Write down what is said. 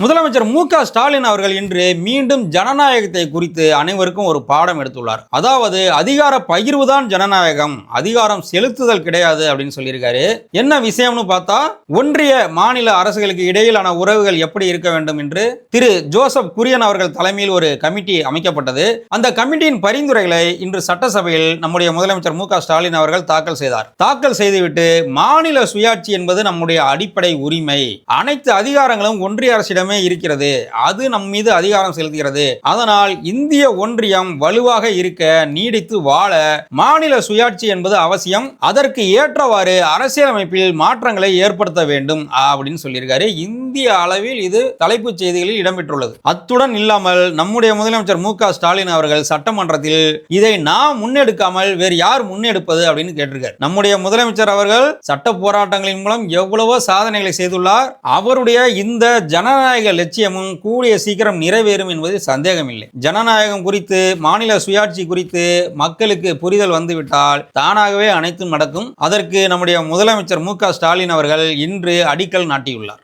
முதலமைச்சர் மு.க.ஸ்டாலின் அவர்கள் இன்று மீண்டும் ஜனநாயகத்தை குறித்து அனைவருக்கும் ஒரு பாடம் எடுத்துள்ளார். அதாவது அதிகார பகிர்வுதான் ஜனநாயகம், அதிகாரம் செலுத்துதல் கிடையாது அப்படின்னு சொல்லியிருக்காரு. என்ன விஷயம்னு பார்த்தா, ஒன்றிய மாநில அரசுகளுக்கு இடையிலான உறவுகள் எப்படி இருக்க வேண்டும் என்று திரு ஜோசப் குரியன் அவர்கள் தலைமையில் ஒரு கமிட்டி அமைக்கப்பட்டது. அந்த கமிட்டியின் பரிந்துரைகளை இன்று சட்டசபையில் நம்முடைய முதலமைச்சர் மு.க.ஸ்டாலின் அவர்கள் தாக்கல் செய்தார். தாக்கல் செய்துவிட்டு மாநில சுயாட்சி என்பது நம்முடைய அடிப்படை உரிமை, அனைத்து அதிகாரங்களும் ஒன்றிய அரசிடம் இருக்கிறது, அது நம் மீது அதிகாரம் செலுத்துகிறது. அதனால் இந்திய ஒன்றியம் வலுவாக இருக்க, நீடித்து வாழ மாநில சுயாட்சி என்பது அவசியம். அதற்கு ஏற்றவாறு அரசியலமைப்பில் மாற்றங்களை ஏற்படுத்த வேண்டும் அப்படின்னு சொல்லியிருக்காரு. இந்திய அளவில் இது தலைப்புச் செய்திகளில் இடம்பெற்றுள்ளது. அத்துடன் இல்லாமல் நம்முடைய முதலமைச்சர் மு.க.ஸ்டாலின் அவர்கள் சட்டமன்றத்தில் இதை நாம் முன்னெடுக்காமல் வேறு யார் முன்னெடுப்பது அப்படின்னு கேட்டிருக்கார். நம்முடைய முதலமைச்சர் அவர்கள் சட்ட போராட்டங்களின் மூலம் எவ்வளவோ சாதனைகளை செய்துள்ளார். அவருடைய இந்த ஜனநாயக லட்சியமும் கூடிய சீக்கிரம் நிறைவேறும் என்பதில் சந்தேகமில்லை. ஜனநாயகம் குறித்து, மாநில சுயாட்சி குறித்து மக்களுக்கு புரிதல் வந்துவிட்டால் தானாகவே அனைத்தும் நடக்கும். அதற்கு நம்முடைய முதலமைச்சர் மு.க.ஸ்டாலின் அவர்கள் இன்று அடிக்கல் நாட்டியுள்ளார்.